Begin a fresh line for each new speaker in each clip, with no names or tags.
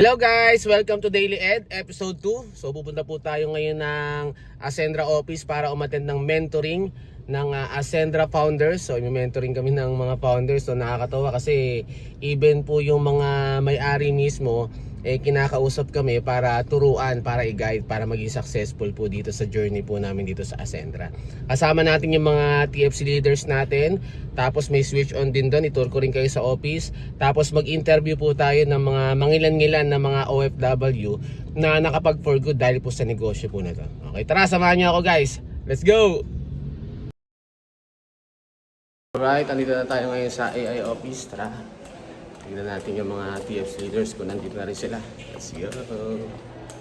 Hello guys! Welcome to Daily Ed Episode 2. So pupunta po tayo ngayon ng Ascendra office para umattend ng mentoring ng Ascendra founders. So i-mentoring kami ng mga founders. So nakakatawa kasi even po yung mga may-ari mismo kinakausap kami para turuan, para i-guide, para maging successful po dito sa journey po namin dito sa Ascendra. Kasama natin yung mga TFC leaders natin. Tapos may switch on din doon, itur ko rin kayo sa office. Tapos mag-interview po tayo ng mga mangilan-ngilan na mga OFW na nakapag for good dahil po sa negosyo po na to. Okay, tara, samahan niyo ako guys. Let's go! Alright, andito na tayo ngayon sa AI office. Tara, tignan natin yung mga TFC leaders kung nandito na rin sila. Let's go!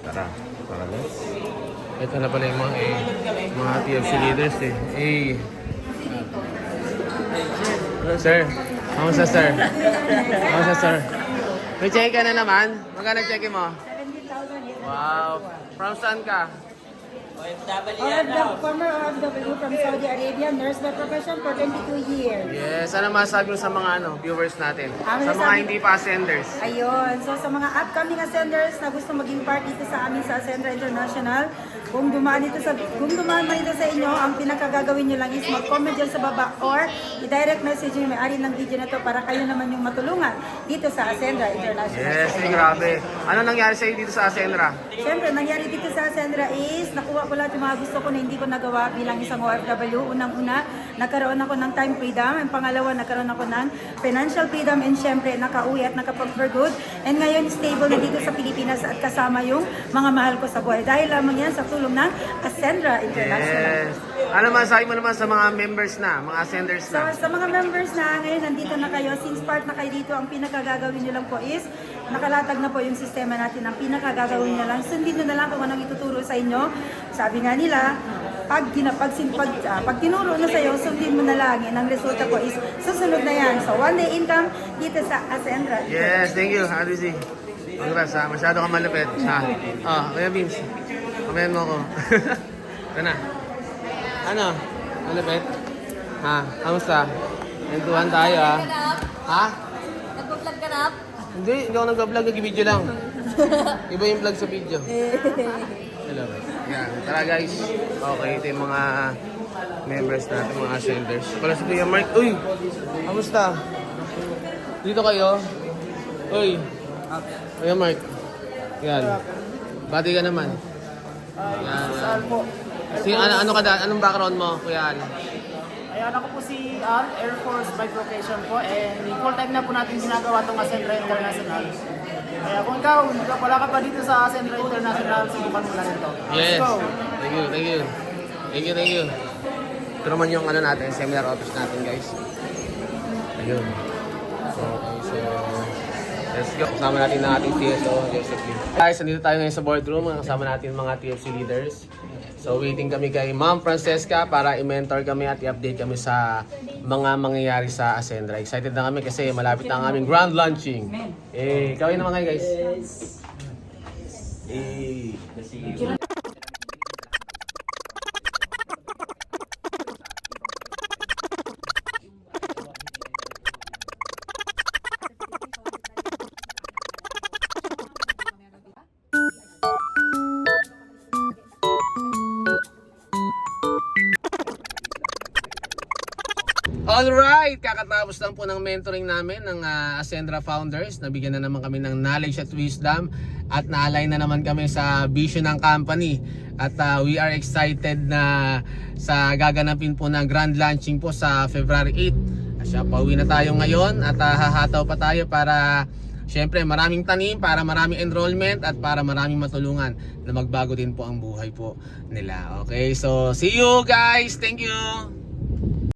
Tara, let's. Ito na pala yung mga TFC leaders eh. Hey! Sir, kamusta sir? Kamusta sir? May check ka na naman? Magkano check mo?
70,000.
Wow! From saan ka?
Former OFW from Saudi Arabia, nurse by profession for 22 years.
Yes, ano masabi mo sa mga viewers natin?
Sa
mga hindi pa ascenders?
Ayun, so sa mga upcoming ascenders na gusto maging part dito sa amin sa Ascendra International, kung dumaan man ito sa inyo, ang pinakagagawin nyo lang is mag-comment dyan sa baba or i-direct message yung may-ari ng video na to para kayo naman yung matulungan dito sa Ascendra International.
Yes, grabe. Ano nangyari sa'yo dito sa Ascendra?
Siyempre, nangyari dito sa Ascendra is nakuha ko lahat yung mga gusto ko na hindi ko nagawa bilang isang OFW. Unang-una, nagkaroon ako ng time freedom. Ang pangalawa, nagkaroon ako ng financial freedom. And siyempre, nakauwi at nakapag-for good. And ngayon, stable na dito sa Pilipinas at kasama yung mga mahal ko sa buhay. Dahil lamang yan sa tulong ng Ascendra International.
Yes. Ano masabi mo naman sa mga members na, mga ascenders
So,
na?
sa mga members na ngayon, nandito na kayo. Since part na kayo dito, ang pinakagagawin nyo lang po is nakalatag na po yung sistema natin. Ang pinakagagawin nyo lang, sundin nyo na lang kung anong ituturo sa inyo. Sabi nga nila, pag tinuro na sa'yo, sundin mo na lang. Yan ang resulta po is susunod na yan. So, one day income dito sa Ascendra.
Yes, thank you, Adrizi. Congrats ha, masyado ka malapit. Kuya Beams, kumain mo ako. Ito na. Ano? Malapit? Kamusta? Nentuhan tayo ha?
Nag-vlog ka na?
Hindi ako nag-vlog, nag-video lang. Iba yung vlog sa video. Hello. Yan, tara guys. Okay, ito yung mga members natin, mga ascenders. Pala si Kuya Mark. Uy! Kamusta? Dito kayo? Uy! Kuya Mark. Yan. Bati ka naman. Yan.
Saan po?
Anong background mo, Kuya Al?
Ayan, ako po si Al, Air Force by profession po. And full time na po natin ginagawa itong Ascendra International. Kaya kung ikaw, wala ka pa dito sa Ascendra International, subukan mo lang ito.
Yes.
Let's go!
Thank you. Ito naman yung natin, seminar office natin guys. Ayun. So, let's go. Kasama natin na ating TSO, Joseph Lee. Guys, nandito tayo ngayon sa boardroom. Kasama natin mga TFC leaders. So, waiting kami kay Ma'am Francesca para i-mentor kami at i-update kami sa mga mangyayari sa Ascendra. Excited na kami kasi malapit na ang aming grand launching. Kawin naman kayo guys. Alright! Kakatapos lang po ng mentoring namin ng Ascendra founders. Nabigyan na naman kami ng knowledge at wisdom at na-align na naman kami sa vision ng company. At we are excited na sa gaganapin po ng grand launching po sa February 8. Asya, pauwi na tayo ngayon at hahataw pa tayo para syempre maraming tanim, para maraming enrollment at para maraming matulungan na magbago din po ang buhay po nila. Okay, so see you guys! Thank you!